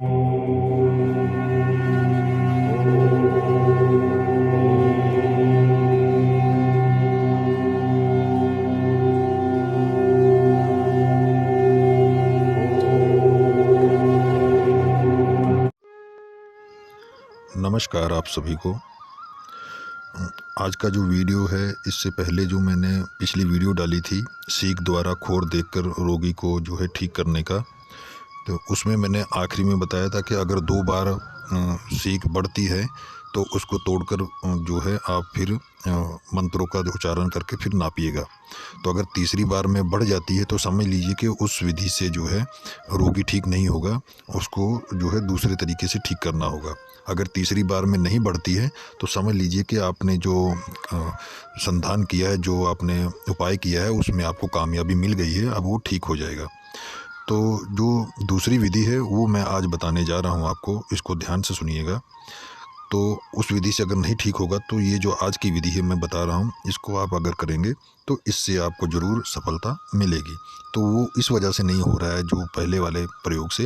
नमस्कार आप सभी को। आज का जो वीडियो है, इससे पहले जो मैंने पिछली वीडियो डाली थी सीख द्वारा खोर देखकर रोगी को जो है ठीक करने का, तो उसमें मैंने आखिरी में बताया था कि अगर 2 बार सीख बढ़ती है तो उसको तोड़कर जो है आप फिर मंत्रों का उच्चारण करके फिर नापिएगा। तो अगर तीसरी बार में बढ़ जाती है तो समझ लीजिए कि उस विधि से जो है रोगी ठीक नहीं होगा, उसको जो है दूसरे तरीके से ठीक करना होगा। अगर तीसरी बार में नहीं बढ़ती है तो समझ लीजिए कि आपने जो संधान किया है, जो आपने उपाय किया है, उसमें आपको कामयाबी मिल गई है, अब वो ठीक हो जाएगा। तो जो दूसरी विधि है वो मैं आज बताने जा रहा हूँ आपको, इसको ध्यान से सुनिएगा। तो उस विधि से अगर नहीं ठीक होगा तो ये जो आज की विधि है मैं बता रहा हूँ, इसको आप अगर करेंगे तो इससे आपको ज़रूर सफलता मिलेगी। तो वो इस वजह से नहीं हो रहा है जो पहले वाले प्रयोग से,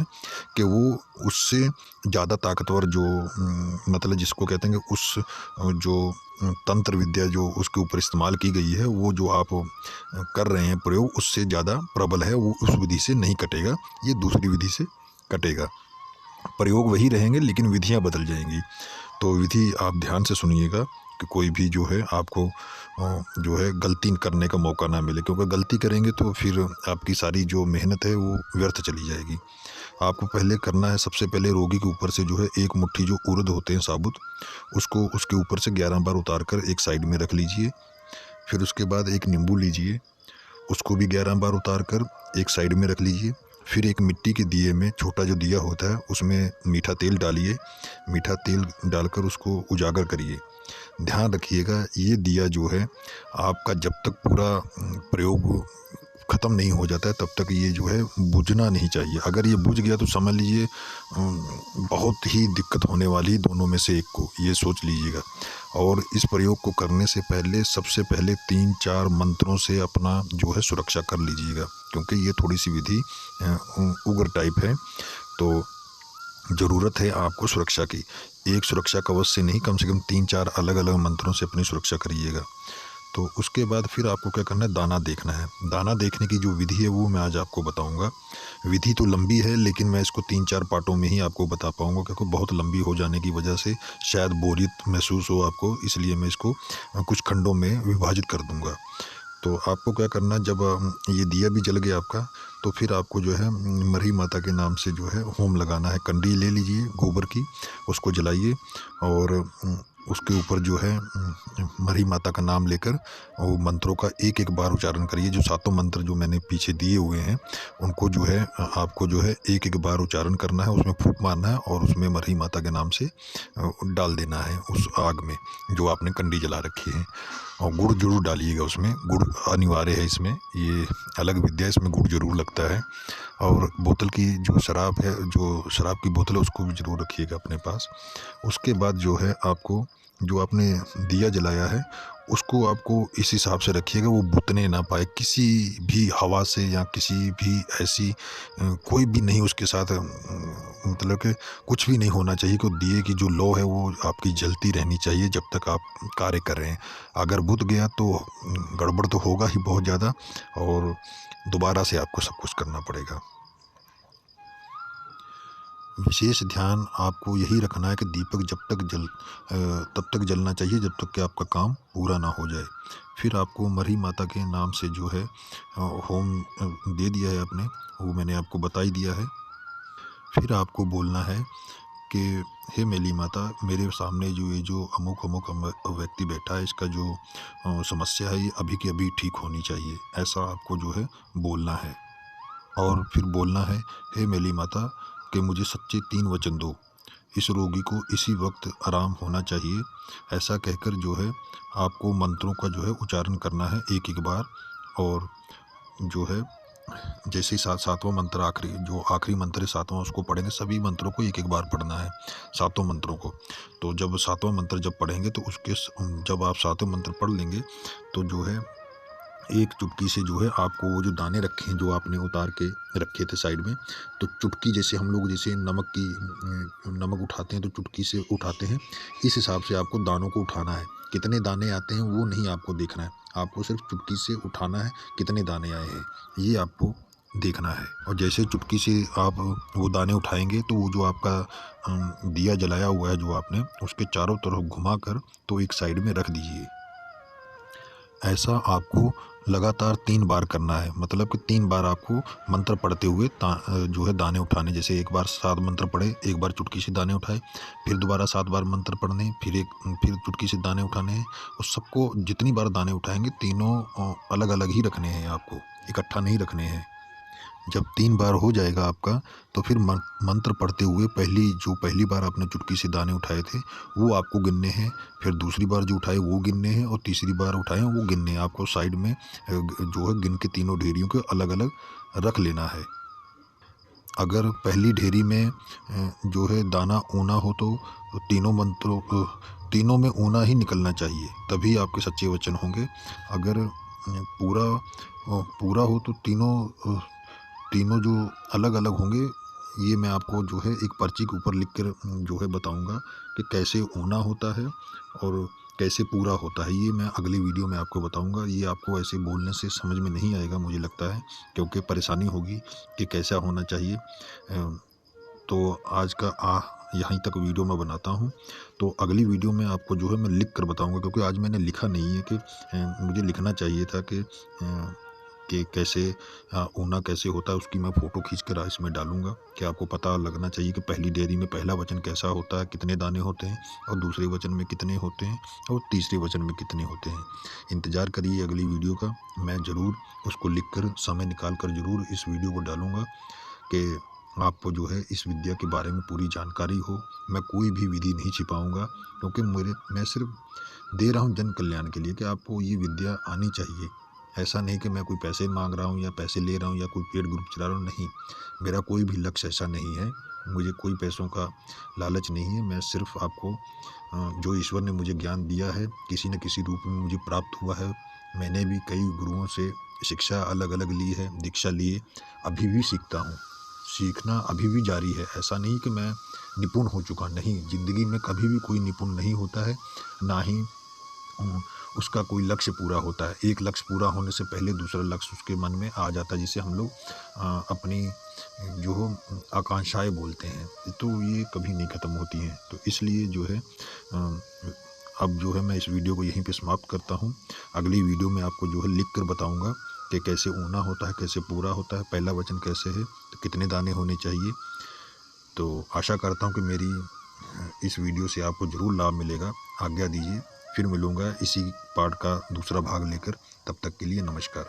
कि वो उससे ज़्यादा ताकतवर जो मतलब जिसको कहते हैं कि उस जो तंत्र विद्या जो उसके ऊपर इस्तेमाल की गई है, वो जो आप कर रहे हैं प्रयोग, उससे ज़्यादा प्रबल है, वो उस विधि से नहीं कटेगा, ये दूसरी विधि से कटेगा। प्रयोग वही रहेंगे लेकिन विधियाँ बदल जाएंगी। तो विधि आप ध्यान से सुनिएगा कि कोई भी जो है आपको जो है गलती करने का मौका ना मिले, क्योंकि गलती करेंगे तो फिर आपकी सारी जो मेहनत है वो व्यर्थ चली जाएगी। आपको पहले करना है, सबसे पहले रोगी के ऊपर से जो है एक मुट्ठी जो उड़द होते हैं साबुत, उसको उसके ऊपर से 11 बार उतार कर एक साइड में रख लीजिए। फिर उसके बाद एक नींबू लीजिए, उसको भी 11 बार उतार कर एक साइड में रख लीजिए। फिर एक मिट्टी के दिए में, छोटा जो दिया होता है उसमें मीठा तेल डालिए, मीठा तेल डालकर उसको उजागर करिए। ध्यान रखिएगा ये दिया जो है आपका जब तक पूरा प्रयोग ख़त्म नहीं हो जाता है तब तक ये जो है बुझना नहीं चाहिए। अगर ये बुझ गया तो समझ लीजिए बहुत ही दिक्कत होने वाली, दोनों में से एक को, ये सोच लीजिएगा। और इस प्रयोग को करने से पहले सबसे पहले 3-4 मंत्रों से अपना जो है सुरक्षा कर लीजिएगा, क्योंकि ये थोड़ी सी विधि उग्र टाइप है। तो ज़रूरत है आपको सुरक्षा की। एक सुरक्षा कवच से नहीं, कम से कम 3-4 अलग अलग मंत्रों से अपनी सुरक्षा करिएगा। तो उसके बाद फिर आपको क्या करना है, दाना देखना है। दाना देखने की जो विधि है वो मैं आज आपको बताऊंगा। विधि तो लंबी है लेकिन मैं इसको 3-4 पार्टों में ही आपको बता पाऊंगा, क्योंकि बहुत लंबी हो जाने की वजह से शायद बोरियत महसूस हो आपको, इसलिए मैं इसको कुछ खंडों में विभाजित कर दूंगा। तो आपको क्या करना, जब ये दिया भी जल गया आपका, तो फिर आपको जो है मरही माता के नाम से जो है होम लगाना है। कंडी ले लीजिए गोबर की, उसको जलाइए और उसके ऊपर जो है मरही माता का नाम लेकर वो मंत्रों का एक एक बार उच्चारण करिए। जो 7 मंत्र जो मैंने पीछे दिए हुए हैं उनको जो है आपको जो है एक एक बार उच्चारण करना है, उसमें फूंक मारना है और उसमें मरही माता के नाम से डाल देना है उस आग में जो आपने कंडी जला रखी है। और गुड़ जरूर डालिएगा उसमें, गुड़ अनिवार्य है इसमें, ये अलग विद्या, इसमें गुड़ जरूर लगता है। और बोतल की जो शराब है, जो शराब की बोतल है, उसको भी ज़रूर रखिएगा अपने पास। उसके बाद जो है आपको जो आपने दिया जलाया है उसको आपको इस हिसाब से रखिएगा वो बुतने ना पाए किसी भी हवा से, या किसी भी ऐसी कोई भी नहीं उसके साथ मतलब कि कुछ भी नहीं होना चाहिए। कि दिए की जो लौ है वो आपकी जलती रहनी चाहिए जब तक आप कार्य कर रहे हैं। अगर बुझ गया तो गड़बड़ तो होगा ही बहुत ज़्यादा, और दोबारा से आपको सब कुछ करना पड़ेगा। विशेष ध्यान आपको यही रखना है कि दीपक तब तक जलना चाहिए जब तक कि आपका काम पूरा ना हो जाए। फिर आपको मरही माता के नाम से जो है होम दे दिया है आपने, वो मैंने आपको बता ही दिया है। फिर आपको बोलना है कि हे मेली माता, मेरे सामने जो ये जो अमुक अमुक व्यक्ति बैठा है, इसका जो समस्या है ये अभी की अभी ठीक होनी चाहिए, ऐसा आपको जो है बोलना है। और फिर बोलना है, हे मेली माता कि मुझे सच्चे 3 वचन दो, इस रोगी को इसी वक्त आराम होना चाहिए। ऐसा कहकर जो है आपको मंत्रों का जो है उच्चारण करना है एक एक बार। और जो है जैसे ही 7वां मंत्र, आखिरी मंत्र है 7वां, उसको पढ़ेंगे। सभी मंत्रों को एक एक बार पढ़ना है, 7 मंत्रों को। तो जब 7वां मंत्र जब पढ़ेंगे तो जब आप 7वें मंत्र पढ़ लेंगे तो जो है एक चुटकी से जो है आपको वो जो दाने रखे हैं जो आपने उतार के रखे थे साइड में, तो चुटकी जैसे हम लोग जैसे नमक उठाते हैं तो चुटकी से उठाते हैं, इस हिसाब से आपको दानों को उठाना है। कितने दाने आते हैं वो नहीं आपको देखना है, आपको सिर्फ चुटकी से उठाना है कितने दाने आए हैं ये आपको देखना है। और जैसे चुटकी से आप वो दाने उठाएंगे तो वो जो आपका दिया जलाया हुआ है जो आपने, उसके चारों तरफ घुमा कर तो एक साइड में रख दीजिए। ऐसा आपको लगातार 3 बार करना है, मतलब कि 3 बार आपको मंत्र पढ़ते हुए जो है दाने उठाने। जैसे एक बार 7 मंत्र पढ़े, एक बार चुटकी से दाने उठाए, फिर दोबारा 7 बार मंत्र पढ़ने, फिर चुटकी से दाने उठाने हैं। और सबको जितनी बार दाने उठाएंगे तीनों अलग अलग ही रखने हैं, आपको इकट्ठा नहीं रखने हैं। जब 3 बार हो जाएगा आपका तो फिर मंत्र पढ़ते हुए पहली बार आपने चुटकी से दाने उठाए थे वो आपको गिनने हैं, फिर दूसरी बार जो उठाए वो गिनने हैं, और तीसरी बार उठाए वो गिनने हैं। आपको साइड में जो है गिन के तीनों ढेरियों को अलग अलग रख लेना है। अगर पहली ढेरी में जो है दाना ऊना हो तो तीनों में ऊना ही निकलना चाहिए, तभी आपके सच्चे वचन होंगे। अगर पूरा हो तो तीनों जो अलग अलग होंगे, ये मैं आपको जो है एक पर्ची के ऊपर लिख कर जो है बताऊंगा कि कैसे ऊना होता है और कैसे पूरा होता है। ये मैं अगली वीडियो में आपको बताऊंगा। ये आपको ऐसे बोलने से समझ में नहीं आएगा मुझे लगता है, क्योंकि परेशानी होगी कि कैसा होना चाहिए। तो आज का यहीं तक वीडियो मैं बनाता हूँ। तो अगली वीडियो में आपको जो है मैं लिख कर बताऊँगा, क्योंकि आज मैंने लिखा नहीं है कि मुझे लिखना चाहिए था कि कैसे ऊना कैसे होता है। उसकी मैं फ़ोटो खींच कर इसमें डालूँगा कि आपको पता लगना चाहिए कि पहली डेयरी में पहला वचन कैसा होता है, कितने दाने होते हैं, और दूसरे वचन में कितने होते हैं, और तीसरे वचन में कितने होते हैं। इंतज़ार करिए अगली वीडियो का, मैं ज़रूर उसको लिख कर समय निकाल कर ज़रूर इस वीडियो को डालूँगा कि आपको जो है इस विद्या के बारे में पूरी जानकारी हो। मैं कोई भी विधि नहीं छिपाऊँगा, क्योंकि मैं सिर्फ दे रहा हूँ जन कल्याण के लिए कि आपको ये विद्या आनी चाहिए। ऐसा नहीं कि मैं कोई पैसे मांग रहा हूँ या पैसे ले रहा हूँ या कोई पेड ग्रुप चला रहा हूँ, नहीं। मेरा कोई भी लक्ष्य ऐसा नहीं है, मुझे कोई पैसों का लालच नहीं है। मैं सिर्फ आपको जो ईश्वर ने मुझे ज्ञान दिया है किसी न किसी रूप में मुझे प्राप्त हुआ है। मैंने भी कई गुरुओं से शिक्षा अलग अलग ली है, दीक्षा लिए, अभी भी सीखता हूँ। सीखना अभी भी जारी है। ऐसा नहीं कि मैं निपुण हो चुका, नहीं। ज़िंदगी में कभी भी कोई निपुण नहीं होता है, ना ही उसका कोई लक्ष्य पूरा होता है। एक लक्ष्य पूरा होने से पहले दूसरा लक्ष्य उसके मन में आ जाता है, जिसे हम लोग अपनी जो आकांक्षाएं बोलते हैं, तो ये कभी नहीं ख़त्म होती हैं। तो इसलिए जो है अब जो है मैं इस वीडियो को यहीं पे समाप्त करता हूँ। अगली वीडियो में आपको जो है लिख कर बताऊँगा कि कैसे ऊना होता है, कैसे पूरा होता है, पहला वचन कैसे है, तो कितने दाने होने चाहिए। तो आशा करता हूँ कि मेरी इस वीडियो से आपको ज़रूर लाभ मिलेगा। आज्ञा दीजिए, फिर मिलूँगा इसी पार्ट का दूसरा भाग लेकर। तब तक के लिए नमस्कार।